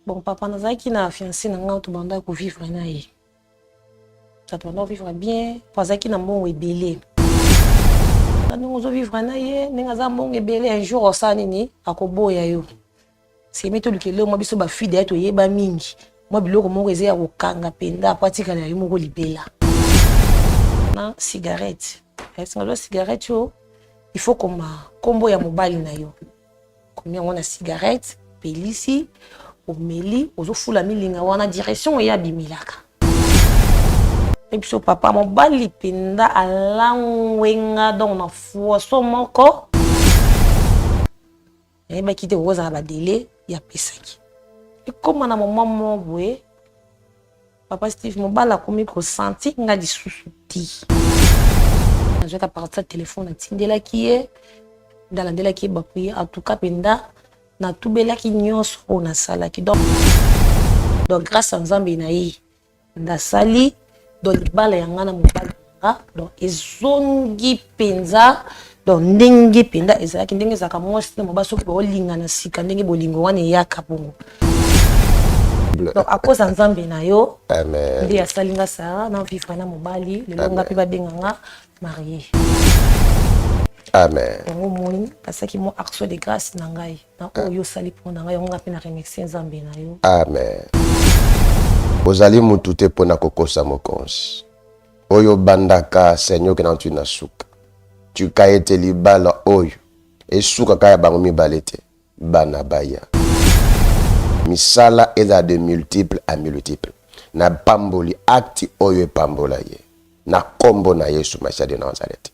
Bon, papa nazaki na fiancé na nga to banda ko vivre na ye. Ça doit vivre bien, nazaki na mbongo ebele. Nous allons vivre na ye, nenga za mbongo ebele un jour osani ni akoboya yo. C'est méto lukelo mo biso ba fide to yeba mingi. Moi biloko moko eze ya kokanga penda patika na yo moko libela. Na cigarette. Est-ce que la cigarette yo il faut comme combo ya mobali na yo. Combien on a cigarette, pelisi, omeli, ozofula milinga wana direction ya bimilaka. Et puis papa mobali penda alangwenga donc na foso moko. Et ba kite oza ba délai ya pesaki. Et comme na maman boye papa Steve mobala komi ko senti nga disusu ti. Je vais partir téléphone atindela kié dans la dela qui bapuye en tout cas penda na tubela ki nyos ona sala ki donc grâce à Nzambe na yi nda sali donc libala yanga na mobali donc ezongi penza donc ndenge penda ezalaki ndenge zaka mwasi na mobaso ko olinga na sika ndenge bolingo wana yaka bongo donc à cause de Nzambe na yo amen ndi asalinga sara na vivre na mobali le longa pe ba benganga marié. Amen. Parce que mon action de grâce nangai na oyo sali pour nangai on ngapi na remercier Nzambe na yo. Amen. Ozali mutute pona kokosa mokonzi. Oyo bandaka Seigneur ke na tu na suka. Tu kaete libala oyo. E suka kaya bango mibalete. Bana baya. Misala eza de multiple à multiple. Na pamboli acti oyo e pambola ye. Na kombo na Yesu Masia de Nazareth.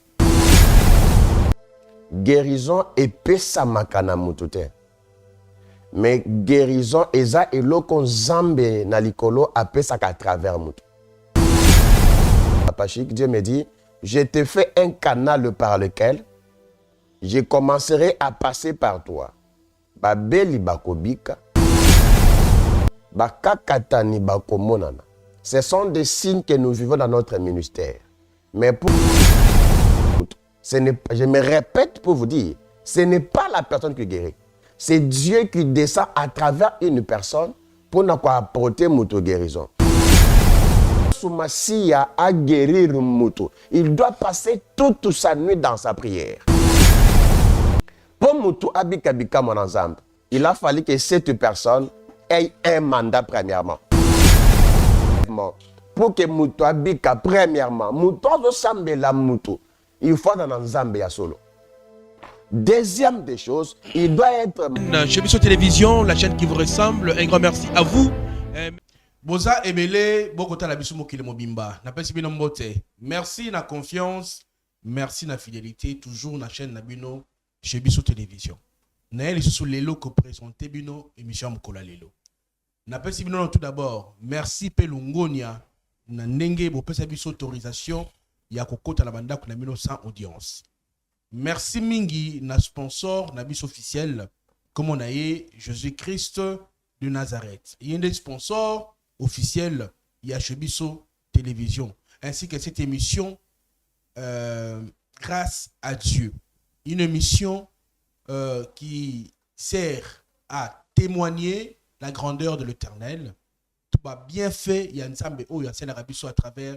Guérison epesa makana mutute. Mais guérison eza eloko Nzambe na likolo apesa à travers mutu. Papa Chic, Dieu me dit, je te fais un canal par lequel je commencerai à passer par toi. Babeli bakobika. Bakakatani bakomonana. Ce sont des signes que nous vivons dans notre ministère. Mais pour je me répète pour vous dire, ce n'est pas la personne qui guérit. C'est Dieu qui descend à travers une personne pour nous apporter notre guérison. Soumassia a guéri Mutu. Il doit passer toute sa nuit dans sa prière. Pour Mutu Abikabika mon ensemble, il a fallu que cette personne ait un mandat premièrement. Pour que Mutu Abika premièrement, Mutu ensemble la Mutu. Il faut dans Nzambe ya solo. Deuxième des choses, il doit être... Chez Bisso Télévision, la chaîne qui vous ressemble, un grand merci à vous. Boza Ebele, Bogota la Bisso Mokile Mobimba. N'appelle si bien mbote. Merci na confiance, merci na fidélité, toujours na chaîne Nabino chez Bisso Télévision. Naël sous Lelo que présenté Bino émission Mokola Lelo. N'appelle si bien tout d'abord, merci Pelungonia, na Nenge, Bopesa Bisso autorisation. Ya kokota la banda kuna mino sans audience. Merci mingi na sponsor na bis officiel comme on a eu Jésus-Christ de Nazareth. Il y a des sponsors officiels ya Chebiso Télévision ainsi que cette émission Grâce à Dieu. Une émission qui sert à témoigner la grandeur de l'Éternel. Tout va bien fait, il y a une sambe oh ya Sénarabiso à travers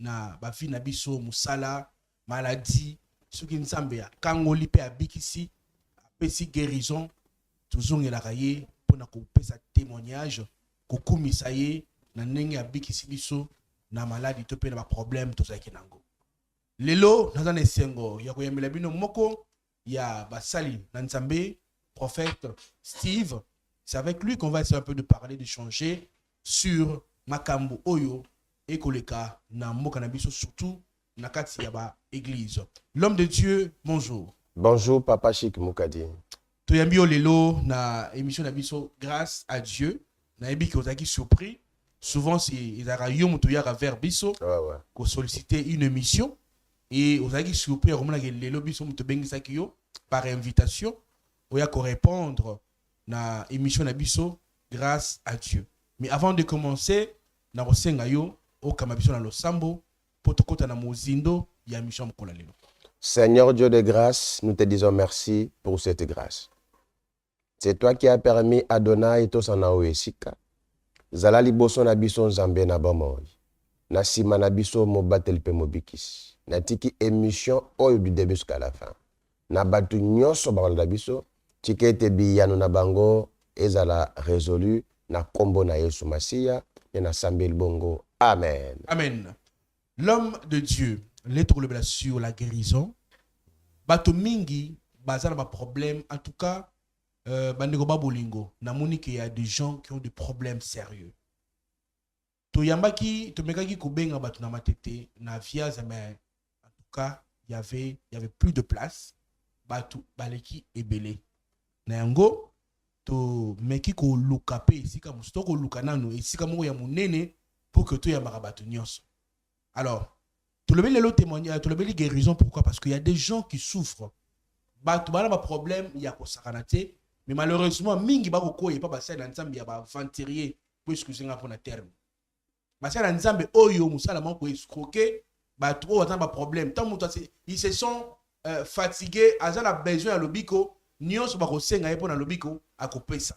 na bafi na biso musala maladie ce qui nzambe ya kangoli pe abikisi apesi guérison toujours ngelaka ye pona ko pesa témoignage ko kumisa ye na ndenge abikisi biso na maladie to pe na ba problème to zaki nango lelo nazana esengo ya koyembela bino moko ya basali na nzambe prophète Steve. C'est avec lui qu'on va essayer un peu de parler, d'échanger sur makambo oyo et koleka na mboka na biso surtout na kati ya ba église. L'homme de Dieu, bonjour. Bonjour Papa Chic Mukadi. Toyambi lelo na émission na biso Grâce à Dieu. Na ebi ki ozaki surpris. Souvent c'est ezara yo muto ya vers biso. Ko solliciter une émission et ozaki surpris romona ke lelo biso muto bengisa ki yo par invitation oya ko répondre na émission na biso Grâce à Dieu. Mais avant de commencer na rosenga yo au kamabiso na losambo potokota na mozindo ya mission Mokola Lelo. Seigneur Dieu de grâce, nous te disons merci pour cette grâce. C'est toi qui as permis Adonai tosana esika. Zala liboso na biso nzambe na bomoi. Na sima na biso mobatel pe mobikisi. Na tiki émission oyo du début jusqu'à la fin. Na batu nyonso balanda biso. Tikete biyano na bango ezala résolu na kombo na Yesu Masiya et na sambel bongo. Amen. Amen. L'homme de Dieu, l'être sur la guérison. Bato mingi, bazana ba problème. En tout cas, bandeko babolingo. Namoni qu'il y a des gens qui ont des problèmes sérieux. To yambaki, to mekaki kubenga batu na matete, na viaza, mais en tout cas, il y avait plus de place. Batu baleki ebele. Na yango, to meki ko lukape, isika musto ko lukanano, isika mo ya munene, pour que tu yambaka batu nyonso. Alors, tout le bel témoignage, tout le bel guérison, pourquoi? Parce qu'il y a des gens qui souffrent. Batu bala ba problème, il y a ko sakanate, mais malheureusement, mingi ba ko y pas passer dans ensemble, il y a ba venturier, puisque c'est un peu na terme. Parce que nzambe oyo musala moko escroquer batu o atanga problème tant muto ils se sont fatigués azala besoin à lobiko nyonso ba ko senga epo na lobiko akopesa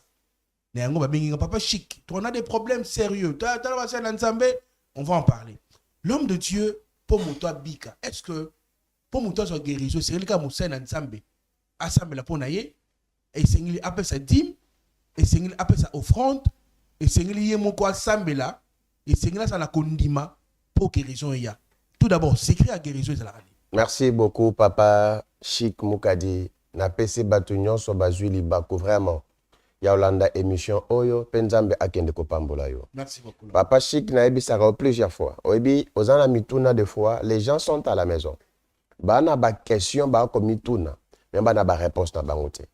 na yango ba bengi papa chic tu on a des problèmes sérieux ta ba sala nzambe on va en parler. L'homme de Dieu pour muto abika, est-ce que pour muto so guérison c'est le cas musala nzambe assemble la ponaye et sengili appelle sa dîme et sengili appelle sa offrande et sengili yemoko assemble là. Et c'est grâce à la condima pour guérison. Tout d'abord, secret à guérison. Merci beaucoup, Papa Chic Mukadi. Na PC Batunyon so bazuli bako vraiment. Ya Olanda émission Oyo, Penzambe akende kopambola yo. Merci beaucoup. Papa Chic na ebi sara plusieurs fois. Oebi, ozana mituna des fois, les gens sont à la maison. Ba na ba question ba ko mituna, mais ba na ba réponse na bangote.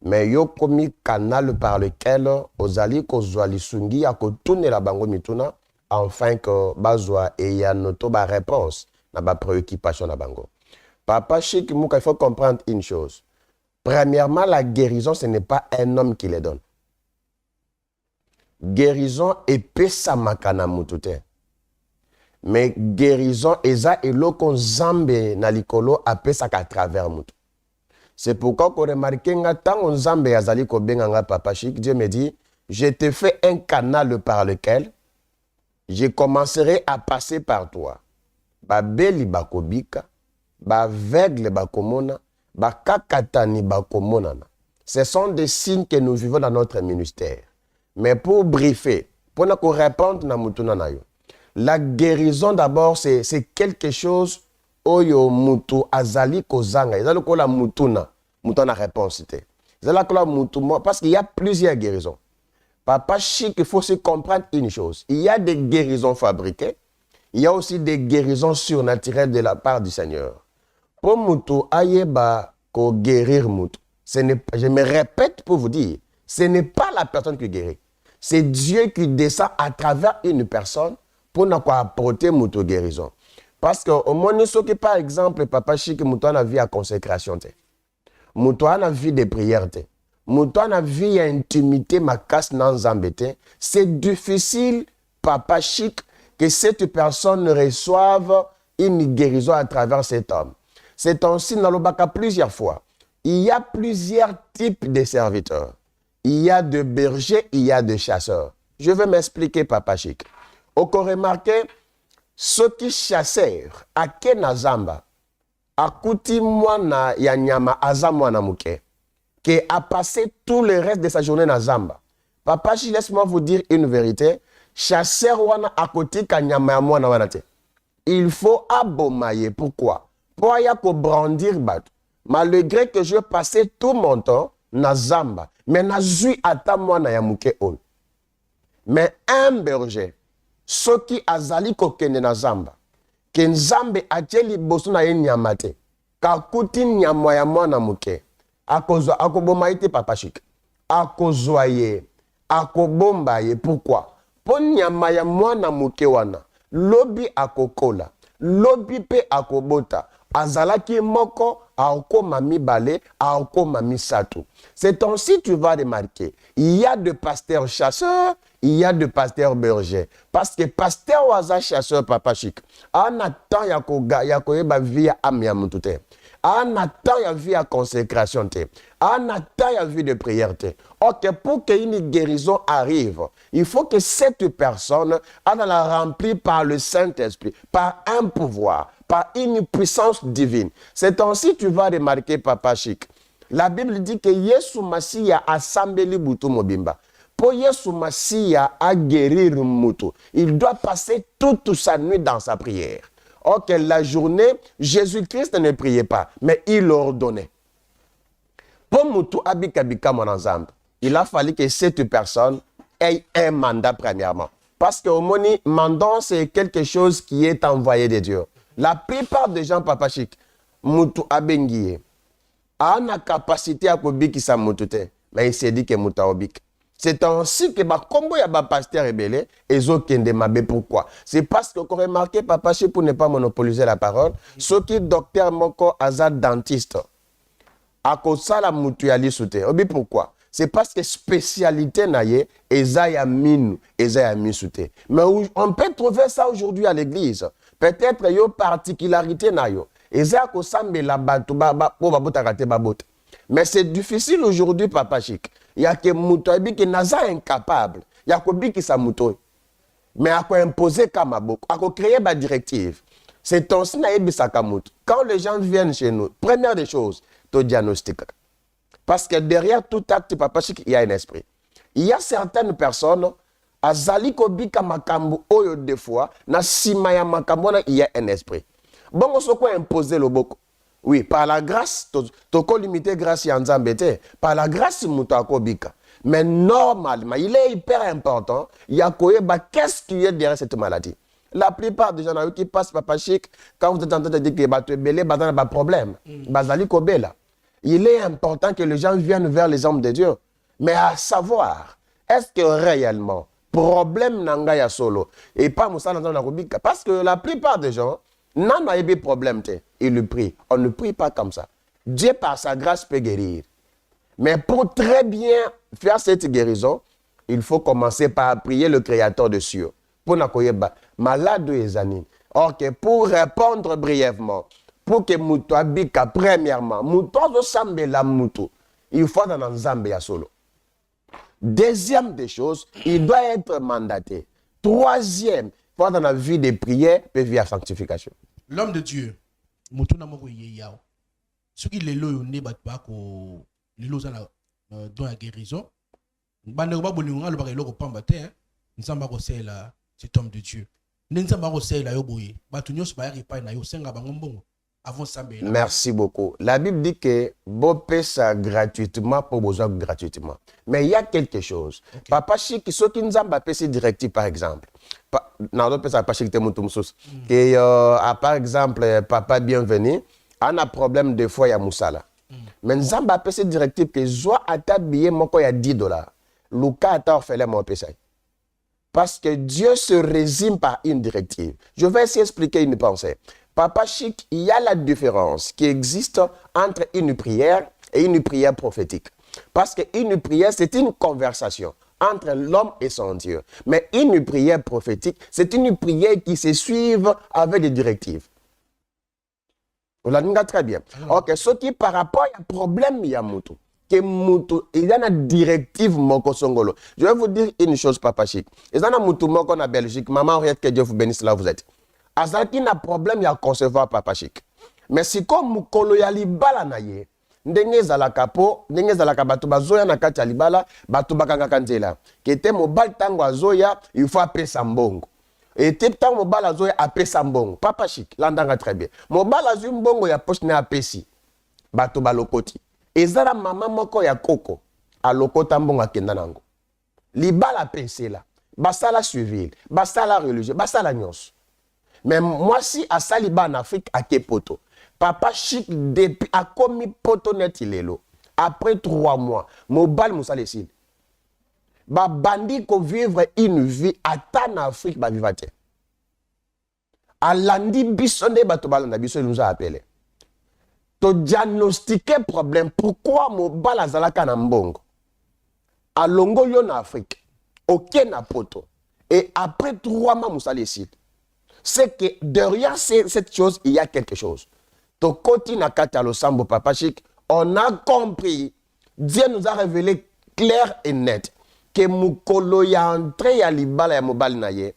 Mais yo komi canal par lequel ozali ko zwali sungi ya ko tourner la bango mituna. Enfin que bazwa et y a noto ba réponse na ba préoccupation na bango. Papa Chic Mouka, il faut comprendre une chose. Premièrement, la guérison, ce n'est pas un homme qui les donne. Guérison et pesa makana mutute. Mais guérison eza eloko nzambe na likolo apesa ka travers mutu. C'est pourquoi qu'on remarque nga tant nzambe azali ko benga nga Papa Chic, Dieu me dit, je te fais un canal par lequel je commencerai à passer par toi. Ba beli bakobika, ba vegle bakomona, ba kakatani bakomonana. Ce sont des signes que nous vivons dans notre ministère. Mais pour briefer, pour nous répondre na mutuna na yo. La guérison d'abord c'est quelque chose oyo mutu azali kozanga. Ezali ko la mutuna réponse té. Ezali ko la mutu parce qu'il y a plusieurs guérisons. Papa Chic, il faut se comprendre une chose. Il y a des guérisons fabriquées. Il y a aussi des guérisons surnaturelles de la part du Seigneur. Pour Moutou, ayeba ko guérir Moutou. Je me répète pour vous dire, ce n'est pas la personne qui guérit. C'est Dieu qui descend à travers une personne pour nous apporter Moutou guérison. Parce que au moins, par exemple, Papa Chic, Moutou a vie à consécration. Moutou a vie de prière. Mouton a vie intimité ma casse dans zambete. C'est difficile, Papa Chic, que cette personne reçoive une guérison à travers cet homme. C'est ainsi dans le Baka plusieurs fois. Il y a plusieurs types de serviteurs. Il y a de bergers, il y a de chasseurs. Je vais m'expliquer, Papa Chic. Au remarqué, ceux qui chasseurs, à Kenazamba, à Kuti Mwana Yanyama Azamwana Muke, qui a passé tout le reste de sa journée dans Zamba. Papa, laisse-moi vous dire une vérité. Chasseur wana à côté kanyama ya mwana wanate. Il faut abomayer. Pourquoi? Pour y ko brandir bat. Malgré que je passais tout mon temps na Zamba, mais na zui ata mwana ya muke on. Mais un berger, ce qui azali ko kende na Zamba, ken Zambe ateli bosu na yenyamate, kakuti nyamwa ya mwana muke. Akoboma ite Papa Chic. Akozwaye. Akobomba ye. Pourquoi? Po nyama ya mwana muke wana. Lobi akokola. Lobi pe akobota. Azalaki moko. Aokoma mibale. Aokoma misatu. C'est ainsi tu vas remarquer. Il y a de pasteurs chasseurs. Il y a de pasteurs bergers. Parce que pasteur waza chasseur Papa Chic. En attendant yako yeba via amia mutute. En attendant, il y a vie à consécration. En attendant, il y a vie de prière. Ok, pour qu'une guérison arrive, il faut que cette personne la remplie par le Saint-Esprit, par un pouvoir, par une puissance divine. C'est ainsi que tu vas remarquer, Papa Chic. La Bible dit que Yesu Masiya a sambeli butu mobimba. Pour Yesu Masiya a guérir mutu, il doit passer toute sa nuit dans sa prière. Ok, la journée, Jésus-Christ ne priait pas, mais il ordonnait. Pour mutu abikabika monanzambe, il a fallu que cette personne ait un mandat premièrement. Parce que au moni, mandat, c'est quelque chose qui est envoyé de Dieu. La plupart des gens, Papa Chic, mutu abengiye, a la capacité à kobikisa mutu te, mais il s'est dit que mutu obik. C'est ainsi que comme il y a des pasteurs rebelles, ils ont demandé pourquoi. C'est parce que vous remarquez, Papa, pour ne pas monopoliser la parole, ceux qui docteur moko azad dentiste, à cause de la mutualité soute. Pourquoi? C'est parce que spécialité naye, ezaya minu, ezaya misute. Mais on peut trouver ça aujourd'hui à l'église. Peut-être qu'il y a une particularité nayo. Ezaya ko sambe la batu pour babotakate babot. Mais c'est difficile aujourd'hui, Papa Chic. Il y a que Moutoibi qui n'est pas incapable. Il y a que qui sa Moutoy. Mais il a imposer Kamabok. Il a créer des directives. C'est ton sinaïbi Sakamut. Quand les gens viennent chez nous, première des choses, tu diagnostiques. Parce que derrière tout acte, Papa Chic, il y a un esprit. Il y a certaines personnes, Azali Kobika Makambu, Oyo des fois, na Simaya Makambona, il y a un esprit. Bon, on se quoi imposer le boko. Oui, par la grâce, tu peux limiter grâce à Nzambete. Par la grâce, Moutako-Bika. Mais normalement, il est hyper important. Il y a qu'est-ce qui est derrière cette maladie? La plupart des gens qui passent, Papa Chic, quand vous êtes en train de dire que tu es belé, il y a un problème. Il est important que les gens viennent vers les hommes de Dieu. Mais à savoir, est-ce que réellement, problème n'a solo et pas Moussa Nzambete? Parce que la plupart des gens, non, il y a des problèmes, il le prie. On ne prie pas comme ça. Dieu, par sa grâce, peut guérir. Mais pour très bien faire cette guérison, il faut commencer par prier le Créateur de cieux. Pour n'akoyeba, malade et anines. Ok, pour répondre brièvement, pour que Moutou abika, premièrement, Moutou sambe la Moutou, il faut dans Nzambe ya solo. Deuxième des choses, il doit être mandaté. Troisième, il faut dans la vie de prière, puis via sanctification. L'homme de Dieu, Moutouna Moko Yeyao, ce qui est là, on est battu dans la guérison. Banderba Bolinga, le barrel au Pambate, Nzamba Rosela, cet homme de Dieu. Nzamba Rosela, Yoboye, Batunios Bayari Paina, Yosenga Bangombongo, avant Sambé. Merci beaucoup. La Bible dit que Bopé ça gratuitement pour besoin gratuitement. Mais il y a quelque chose. Okay. Papa Chic, ceux qui nous ont passé directif, par exemple. Par exemple, Papa Bienvenu, on a problème de fois, il y a Moussala. Mais nous avons passé directif que soit à ta billet, il y a $10. Luka a ta fait mon PSA. Parce que Dieu se résume par une directive. Je vais essayer d'expliquer une pensée. Papa Chic, il y a la différence qui existe entre une prière et une prière prophétique. Parce qu'une prière, c'est une conversation entre l'homme et son Dieu. Mais une prière prophétique, c'est une prière qui se suit avec des directives. Vous l'avez très bien. Ok, ce qui par rapport à un problème, il y a Moutou. Il y a une directive Moko Songolo. Je vais vous dire une chose, Papa Chic. Il y a un Moutou Moko en Belgique. Maman, regarde que Dieu vous bénisse là où vous êtes. Azaki n'a problème, il y a concevoir Papa Chic. Mais si comme Moukolo yali bala na ye, ndenge zalaka po, ndenge zalaka batu bazoya na kati ya libala, batu bakanga kanzela. Kete mobile tango azoya, il faut appeler Sambongo. Et tango mobile azoya appeler Sambongo. Papa Chic, l'andanga très bien. Mobile azoya mbongo ya poche ne apesi. Batu balokoti. Ezala mama moko ya koko, alokota mbongo akenda nango. Libala apesi la. Basala civil, basala religieux, basala nyonso. Mais moi, si à Saliba en Afrique, à Kepoto, Papa Chic depuis a commis poto net il est là. Après 3 mois, mon bal moussa les cils. Ba bandi ko vivre une vie à en Afrique ba vivate. A landi bisonde bato balanda biso nous a appelé. To diagnostiquer problème pourquoi mon bal azalaka na mbongo. A longo yo na Afrique. OK na poto. Et après 3 mois moussa les cils. C'est que derrière cette chose, il y a quelque chose. Tokoti na kati ya losambo Papa Chic, on a compris, Dieu nous a révélé clair et net que mukolo ya entré ya libala ya mobali na ye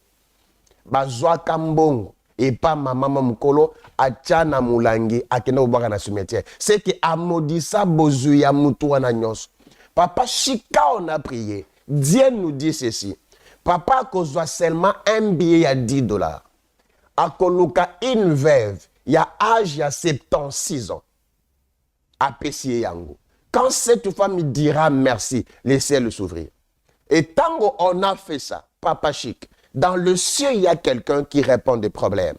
bazwaka mbongo et pas maman mukolo achana mulangi akenda obaka na cimetière. C'est que amodisa bozu ya mutu wana nyonso. Papa Chika, on a prié. Dieu nous dit ceci. Papa kozwa seulement un billet à $10. Akoluka une veuve, il y a âge, il y a 76 ans. Appréciez yango. Quand cette femme dira merci, laissez-le s'ouvrir. Et tant on a fait ça, Papa Chic, dans le ciel, il y a quelqu'un qui répond des problèmes.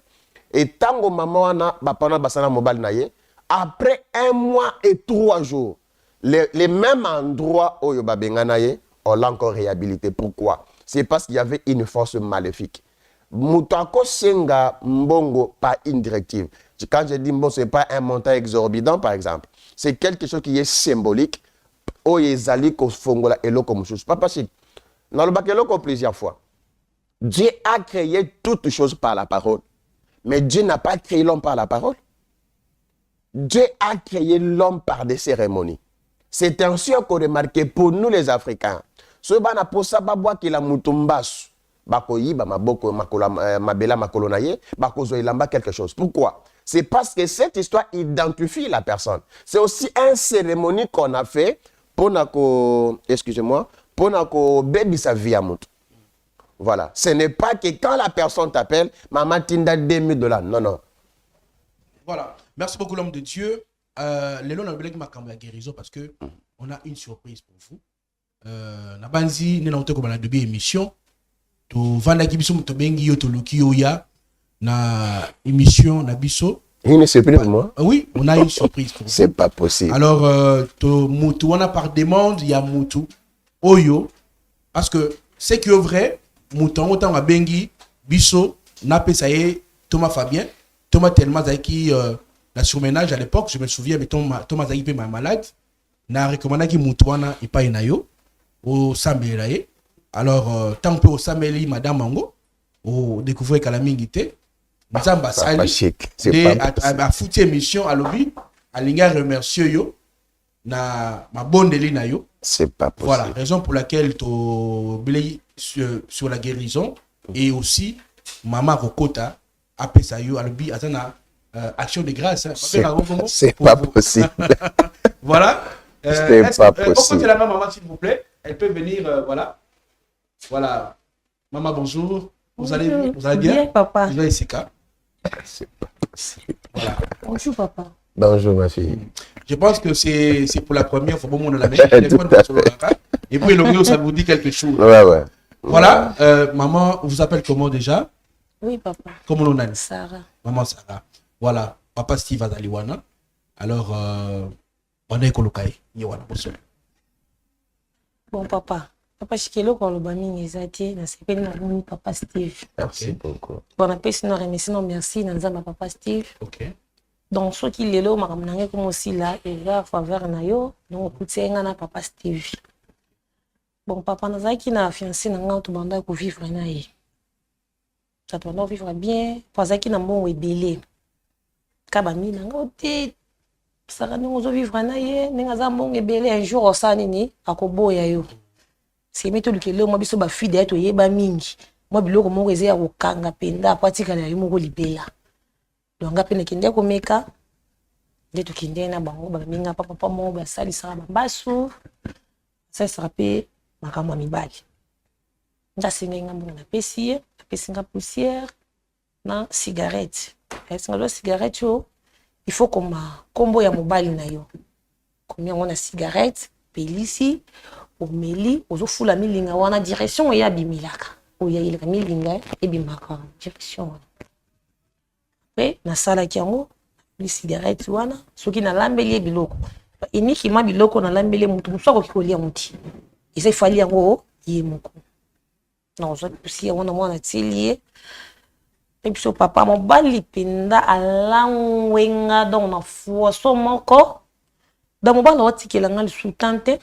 Et tant que maman a basana mobile naye, après 1 mois et 3 jours, les mêmes endroits où naye, on l'a encore réhabilité. Pourquoi? C'est parce qu'il y avait une force maléfique. Moutako senga mbongo pas une directive. Quand je dis bon, ce n'est pas un montant exorbitant, par exemple. C'est quelque chose qui est symbolique. Oyezali ko fongola eloko mususu. Papa Chic, dans le bakeloko plusieurs fois. Dieu a créé toutes choses par la parole. Mais Dieu n'a pas créé l'homme par la parole. Dieu a créé l'homme par des cérémonies. C'est ainsi qu'on remarque pour nous les Africains. Ce bana posa babwa ki la mutumbasu. Bakoyiba maboko mabela makolonaye, bakozo ilamba quelque chose. Pourquoi? C'est parce que cette histoire identifie la personne. C'est aussi une cérémonie qu'on a fait pour nako, excusez-moi, pour nako baby sa vie à mutu. Voilà. Ce n'est pas que quand la personne t'appelle, maman tinda $2000. Non, non. Voilà. Merci beaucoup l'homme de Dieu. Les lots n'ont pas la guérison parce que on a une surprise pour vous. Nabanzi n'est pas comme la deuxième émission. Tu vanda kibiso mutobengi yo toluki yo ya na émission na biso. Une surprise pour moi? Oui, on a une surprise pour vous. C'est pas possible. Alors, mutu on a par demande, il y a mutu oyo parce que c'est que vrai, mutu autant a bengi biso na pesaye Thomas Fabien, Thomas tellement qui la surménage à l'époque, je me souviens mais Thomas Zaïpe ma malade, na recommandé ki mutu wana ipa inayo au Sambelaye. Alors, tant que au Sameli, Madame Mango, au découvrir qu'à la mingité, Nzamba Sali, à foutre émission à l'objet, à l'inga remercier yo, na ma bonne délina yo. C'est pas possible. Voilà, raison pour laquelle tu blé sur la guérison et aussi Maman Kokota a fait ça yo à l'objet, à action de grâce. C'est pas possible. Voilà. C'est pas possible. La maman, s'il vous plaît, elle peut venir, voilà. Voilà. Maman, bonjour. Vous allez bien? Vous allez bien? Bien, papa. Je vais ici, Ka. C'est pas possible. Voilà. Bonjour, papa. Bonjour, ma fille. Je pense que c'est pour la première fois que la maison. Et puis, le ça vous dit quelque chose. Ouais, ouais. Voilà. Maman, on vous appelle comment déjà? Oui, papa. Comment on a? Sarah. Maman Sarah. Voilà. Papa Steve Azaliwana. Alors, on est colocaé. Bon, papa. Papa Chikelo quand le bami ezati na sepeli na moni papa Steve. Merci beaucoup. Bon appel sinon remercie non merci na nzamba papa Steve. OK. Donc ce qui lelo makamnange comme aussi là et va faveur na yo donc kutenga na papa Steve. Bon papa nazaki na fiancé na nga to banda ko vivre na ye. Ça doit vivre bien, pozaki na mbongo ebele. Kaba mi na nga te saka ndongo vivre na ye, ninga za mbongo ebele un jour osani ni akoboya yo. C'est méthode que là moi biso ba fille d'être yeba mingi moi biloko moko ezaya kokanga penda apatika na yimo ko libela donc apena kinde ko meka de to kinde na bango ba minga papa mo ba sali sara basu ça sera pe makamwa mibali nda singa mbongo na pesi nga poussière na cigarette est-ce que cigarette yo il faut comme combo ya mobali na yo combien on a cigarette pelisi omeli ozofula milinga wana direction ya bimilaka oya ile milinga ebimaka direction pe na sala kiango li cigarette wana soki na lambeli biloko iniki ma biloko na lambeli mutu musako kikolia muti isa ifali yango yemoko na ozo pusi wana mwana tilie et puis papa mobali penda alangwenga donc na fo so moko da mobali watikela ngali sultante.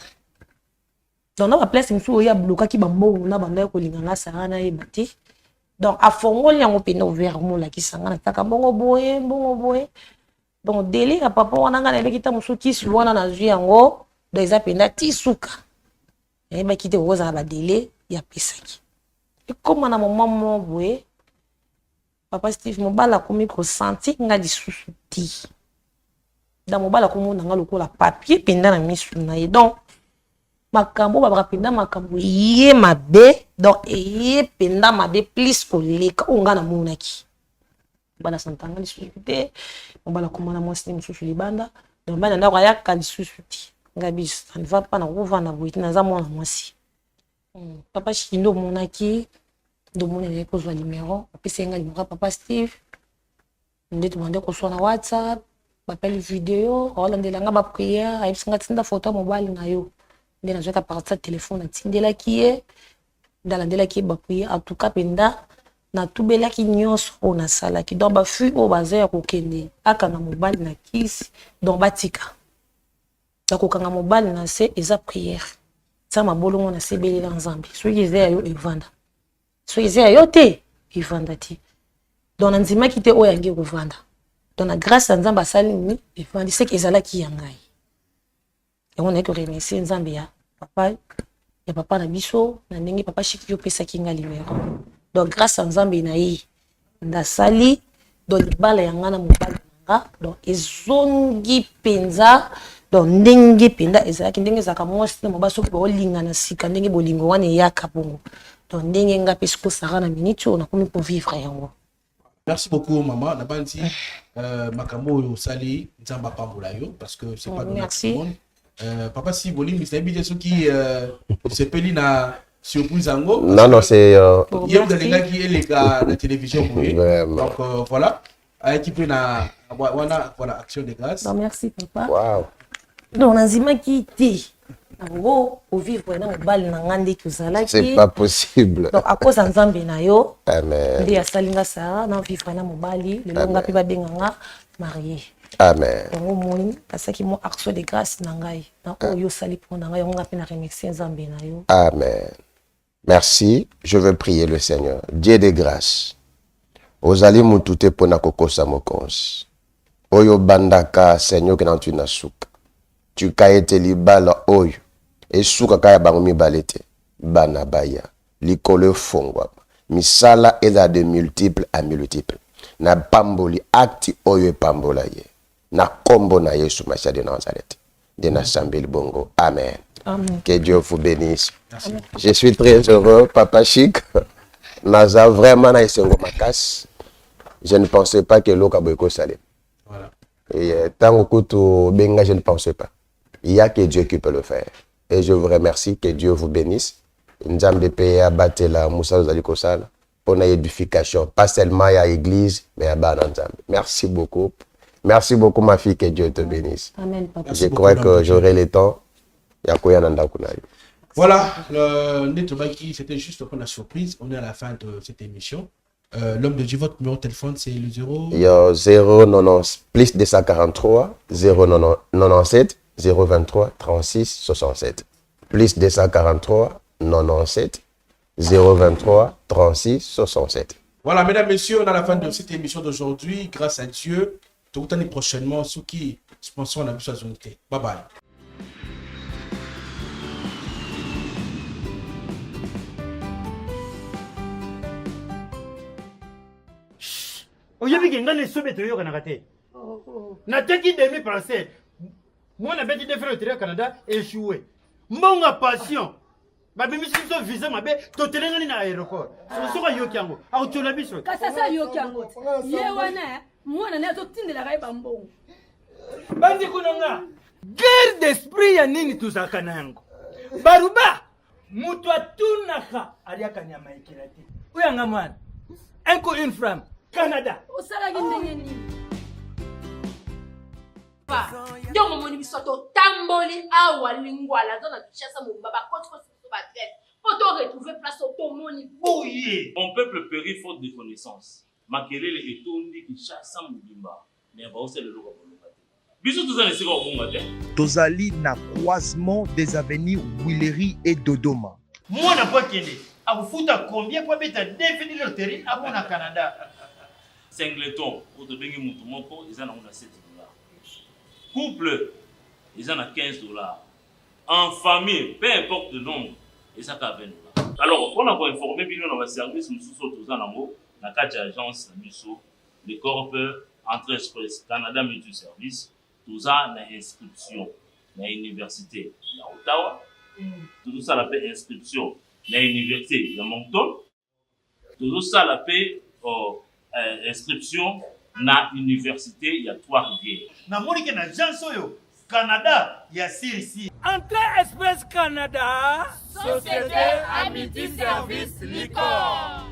Donc, dans la place, il y a bloqué qui bambo na banda ko linganga sarana e bati. Donc, a fongo li yango pena ouvert mo la ki sangana taka bongo boye. donc délai ya papa wana nga nayebaki ta mosusu kisi wana nazwi yango donc eza mpenza ti suka nayebaki te kozala badele ya pesaki ekoma na moma mo boye papa Steve mobala akomi kosanti nga lisusu ti da mobala komona nga lokola papier mpenza na misu na ye donc makambo babaka mpenza makambo ye mabe donc eye mpenza mabe plus koleka oyo nga namonaki mobala santanga lisusu te mobala komona mwasi mosusu libanda donc bana ndako ayaka lisusu ti nga biso ça ne va pas na kovanda boye te naza mwana mwasi papa Shindo omonaki ndomoni naye kozwa numero apesi nga numero papa Steve nde tobande koswa na WhatsApp bapeli video aolandelanga bapriere ayebisanga tinda foto ya mobali na yo nde nazwaka parti ya telefone atindelaki ye nde alandelaki ye bapriere en tout cas mpenza natubelaki nyonso oyo nasalaki donc bafui oyo baza ya kokende akanga mobali na kisi donc batika ya kokanga mobali na se eza priere tia mabolongo na sebelela nzambe soki eza ya yo evanda soki eza ya yo te evanda te donc nandimaki te oyo yangi kovanda donc na grâce ya nzambe asali nini evandi seke ezalaki ya ngai yango naye koremercie nzambe ya papa na biso na ndenge papa Shiki opesaki nga limero donc grâce ya nzambe na ye ndasali donc libala ya nga na mobali na nga donc ezongi mpenza donc ndenge mpenza ezalaki ndenge ezalaka mwasi na mobali soki baolinga na sika ndenge bolingo wana eyaka bongo donc ndenge nga mpe sikosaka na miniti oyo nakomi po vivre yango. Merci beaucoup, maman. Nabanti, Makambo Sali, Nzamba Pambolayo, parce que c'est pas donné à tout le monde. Papa, si vous voulez, mais c'est ceux qui se pelent na surprise en gros. Non, c'est. Il y a des gars qui est les gars de la télévision. Donc voilà. Qui peut na voilà action de grâce. Donc merci papa. Wow. Donc nazima qui dit. Nango au vivre na mobali na ngande tozalaki. C'est pas possible. Donc à cause nzambe na yo. Amen. Ndi asalinga sa na vivre na mobali le longa pe ba benganga marié. Amen. Donc moni asaki mo action de grâce na ngai. Na oyo sali pour na ngai nga pe na remercier nzambe na yo. Amen. Merci, je veux prier le Seigneur. Dieu de grâce. Ozali mutute pona kokosa mokonzi. Oyo bandaka Seigneur kenantu na suka. Tu kaete libala oyo. Et suka kaya bango mibale te bana baya likolo fongwa misala eza de multiple à multiple na pamboli acte oyo pambola ye na kombo na Yesu Masia de Nazareth de na sambeli bongo amen. Amen. Que Dieu vous bénisse. Amen. Je suis très heureux papa Chic naza vraiment na esengo makasi. Je ne pensais pas que l'eau kaboko salé. Voilà. Et tant que benga je ne pensais pas. Il y a que Dieu qui peut le faire. Et je vous remercie, que Dieu vous bénisse. Nzambe pe abattre la Moussa Zaliko Sala pour l'édification, pas seulement à l'église, mais à Nzambe. Merci beaucoup. Merci beaucoup ma fille, que Dieu te bénisse. Amen, papa. Je crois que j'aurai le temps. Voilà, c'était juste pour la surprise. On est à la fin de cette émission. L'homme de Dieu, votre numéro de téléphone, c'est le 0... 090, plus 243, 097, 023, 36, 67. Plus 243, 97, 023, 36, 67. Voilà, mesdames, messieurs, on est à la fin de cette émission d'aujourd'hui. Grâce à Dieu, tout l'année prochainement, ceux qui sponsor la mission unité. Bye bye. oyebi ke nga na sobe toyokanaka te nateki demi parcelle mwana beti defere otere ya Canada échoué mbonga passion babimisi biso visa mabe totelengani na aéroport soki ayoki yango akotola biso kasi asa ayoki yango ye wana mwana naye azotindelaka ye bambongo bandeko na nga guerre d'esprit ya nini tozalaka na yango baruba moto atunaka aliaka nyama ekela te oyanga mwana enko une femme Canada. osalaki ndenge nini ndio momoni biso totamboli awa lingwala zo na tushasa mobimba bakoti kosi biso badresse po to retrouver place otomoni boye mon peuple périt faute de connaissance makelele etondi kishasa mobimba mais baosala eloko bolonga te biso tozala esika obonga te tozali na croisement des avenues Willery et Dodoma mwana po akende akufuta combien po abeta défini loterie amona Canada singleton otobengi mutu moko eza nango na $7 couple, ils en ont 15 $. En famille, peu importe le nombre, ils ont 20 $. Alors, on a informé dans le service, nous sommes tous en amour, dans 4 agences, le Corp, Entrée Express, Canada Multi Service, tout ça dans inscription dans l'université de Ottawa, tout ça la paix inscription dans l'université de Moncton, tout ça la paix inscription dans l'université de Trois-Rivières. Na monike na agence oyo Canada ya Sirisi. Entrée Express Canada, Société Amity Service Licorne.